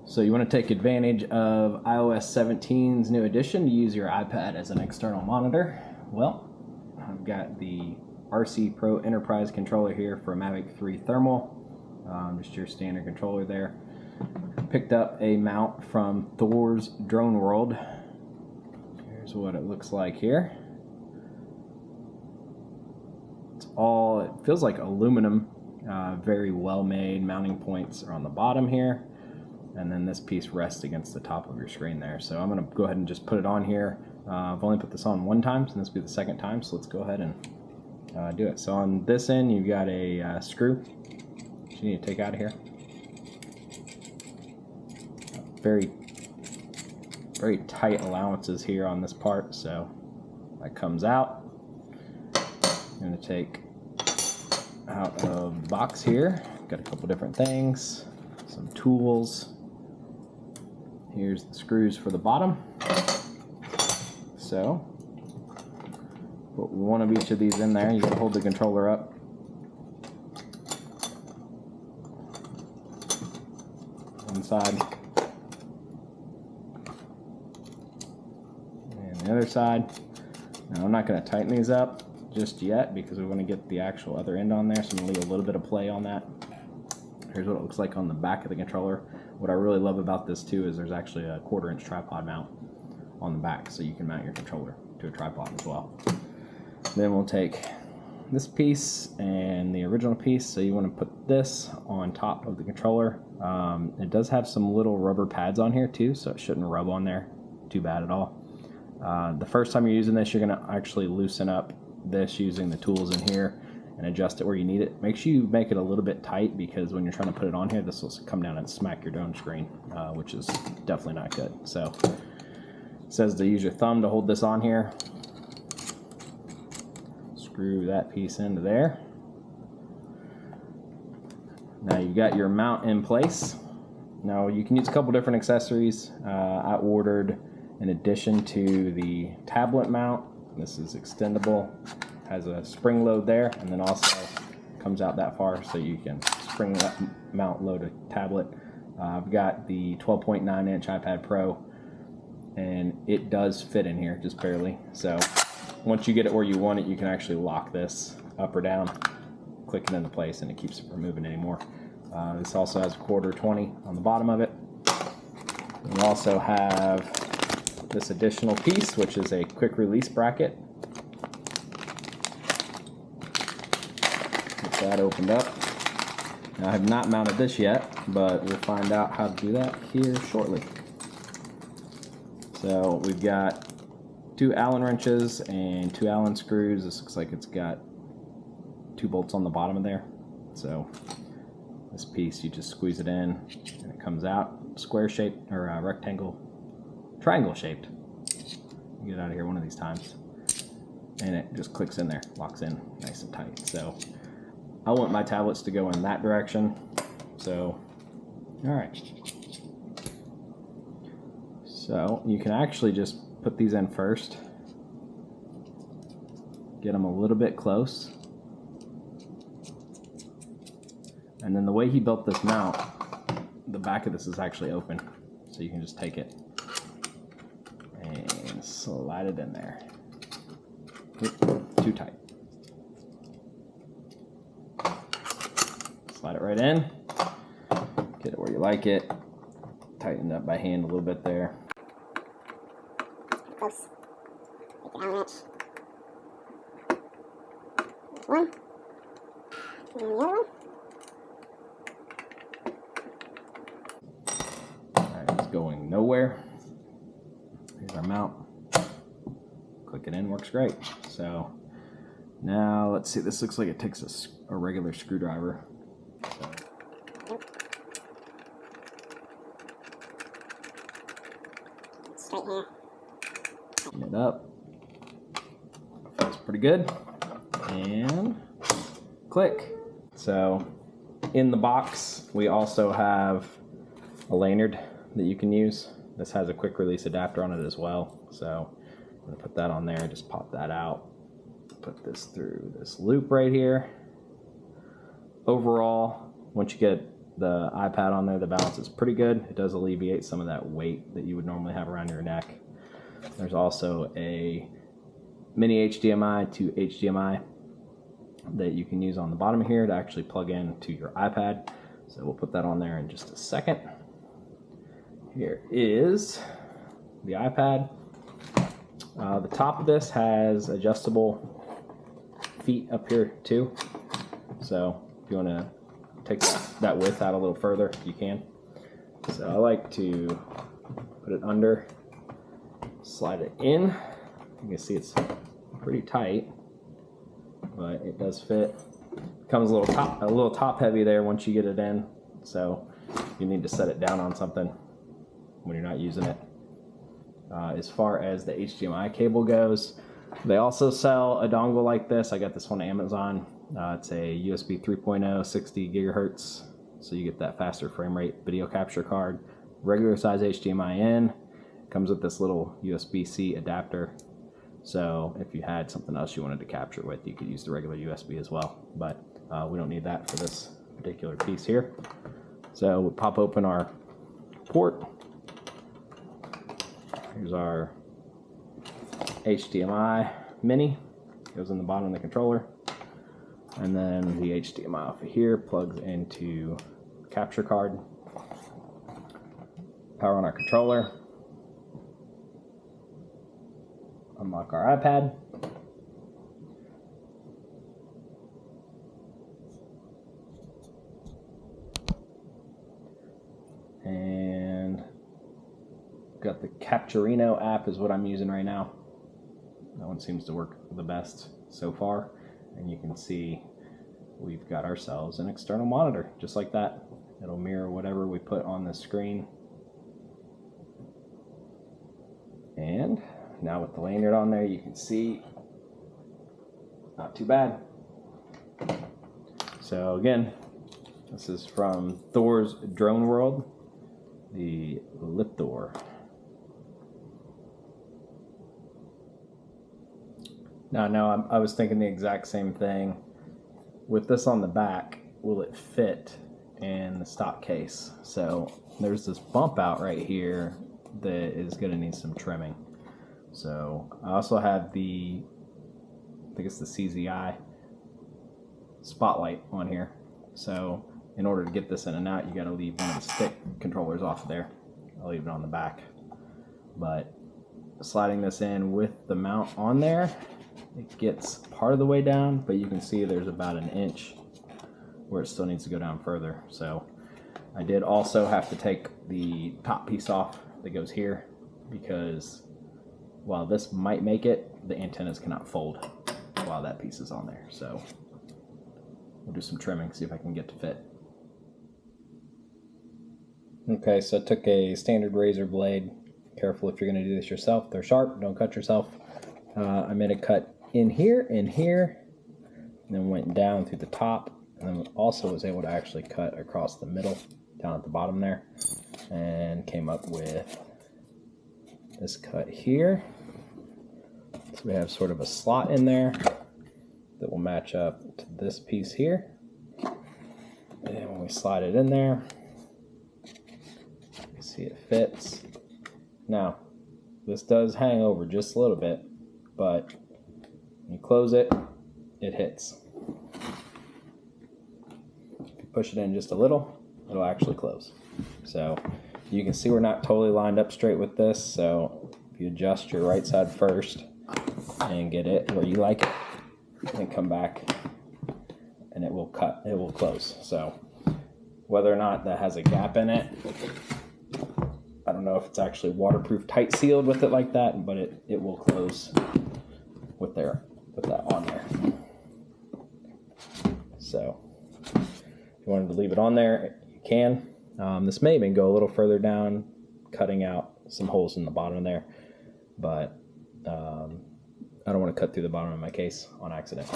So you want to take advantage of iOS 17's new addition to use your iPad as an external monitor. Well, I've got the RC Pro Enterprise controller here for a Mavic 3 Thermal, just your standard controller there. Picked up a mount from Thor's Drone World. Here's what it looks like here. It feels like aluminum, very well made. Mounting points are on the bottom here. And then this piece rests against the top of your screen there. So I'm going to go ahead and just put it on here. I've only put this on one time, so this will be the second time. So let's go ahead and do it. So on this end, you've got a screw that you need to take out of here. Very, very tight allowances here on this part. So that comes out. I'm going to take out of the box here. Got a couple different things, some tools. Here's the screws for the bottom. So, put one of each of these in there. You can hold the controller up. One side. And the other side. Now I'm not going to tighten these up just yet because we want to get the actual other end on there. So I'm going to leave a little bit of play on that. Here's what it looks like on the back of the controller. What I really love about this too is there's actually a 1/4 inch tripod mount on the back, so you can mount your controller to a tripod as well. Then we'll take this piece and the original piece. So you want to put this on top of the controller. It does have some little rubber pads on here too, so it shouldn't rub on there too bad at all. The first time you're using this, you're going to actually loosen up this using the tools in here and adjust it where you need it. Make sure you make it a little bit tight, because when you're trying to put it on here, this will come down and smack your drone screen, which is definitely not good. So it says to use your thumb to hold this on here. Screw that piece into there. Now you've got your mount in place. Now you can use a couple different accessories. I ordered, in addition to the tablet mount, this is extendable, has a spring load there, and then also comes out that far so you can spring that mount load a tablet. I've got the 12.9 inch iPad Pro, and it does fit in here just barely. So once you get it where you want it, you can actually lock this up or down, click it into place, and it keeps it from moving anymore. This also has a 1/4 on the bottom of it. We also have this additional piece, which is a quick release bracket. Get that opened up. Now I have not mounted this yet, but we'll find out how to do that here shortly. So we've got 2 Allen wrenches and 2 Allen screws. This looks like it's got 2 bolts on the bottom of there. So this piece, you just squeeze it in and it comes out square shaped, or triangle shaped. Get it out of here one of these times. And it just clicks in there, locks in nice and tight. So I want my tablets to go in that direction. So, all right. So you can actually just put these in first. Get them a little bit close. And then the way he built this mount, the back of this is actually open. So you can just take it and slide it in there. Oop, too tight. Slide it right in. Get it where you like it. Tighten it up by hand a little bit there. Close. Take the Allen wrench. There's one. And the other one. Alright, it's going nowhere. Here's our mount. Click it in, works great. So now let's see, this looks like it takes a regular screwdriver. So. Straight here. Tighten it up. Feels pretty good. And click. So in the box, we also have a lanyard that you can use. This has a quick release adapter on it as well. So I'm gonna put that on there, just pop that out. Put this through this loop right here. Overall, once you get the iPad on there, the balance is pretty good. It does alleviate some of that weight that you would normally have around your neck. There's also a mini HDMI to HDMI that you can use on the bottom here to actually plug in to your iPad. So we'll put that on there in just a second. Here is the iPad. The top of this has adjustable feet up here too. So if you want to take that width out a little further, you can. So I like to put it under, slide it in. You can see it's pretty tight, but it does fit. Comes a little top heavy there once you get it in, so you need to set it down on something when you're not using it. As far as the HDMI cable goes, they also sell a dongle like this. I got this one on Amazon. It's a USB 3.0 60 gigahertz, so you get that faster frame rate video capture card. Regular size HDMI in. Comes with this little USB-C adapter. So if you had something else you wanted to capture with, you could use the regular USB as well. But we don't need that for this particular piece here. So we'll pop open our port. Here's our HDMI mini. Goes in the bottom of the controller. And then the HDMI off of here plugs into capture card. Power on our controller. Unlock our iPad. And got the Capturino app is what I'm using right now. That one seems to work the best so far. And you can see we've got ourselves an external monitor, just like that. It'll mirror whatever we put on the screen. And now with the lanyard on there, you can see not too bad. So again, this is from Thor's Drone World, the LiftThor. Now I was thinking the exact same thing. With this on the back, will it fit in the stock case? So there's this bump out right here that is going to need some trimming. So I also have the, I think it's the CZI spotlight on here. So in order to get this in and out, you got to leave one of the stick controllers off there. I'll leave it on the back. But sliding this in with the mount on there, it gets part of the way down, but you can see there's about an inch where it still needs to go down further. So I did also have to take the top piece off that goes here, because while this might make it, the antennas cannot fold while that piece is on there. So we'll do some trimming, see if I can get to fit. Okay, so I took a standard razor blade. Careful if you're going to do this yourself. They're sharp, don't cut yourself. I made a cut in here, and then went down through the top, and then also was able to actually cut across the middle, down at the bottom there, and came up with this cut here. So we have sort of a slot in there that will match up to this piece here. And when we slide it in there, you see it fits. Now, this does hang over just a little bit, but when you close it, it hits. If you push it in just a little, it'll actually close. So you can see we're not totally lined up straight with this, so if you adjust your right side first and get it where you like it, then come back and it will close. So whether or not that has a gap in it, I don't know if it's actually waterproof tight sealed with it like that, but it will close with that on there. So if you wanted to leave it on there, you can. This may even go a little further down, cutting out some holes in the bottom there, but I don't want to cut through the bottom of my case on accident.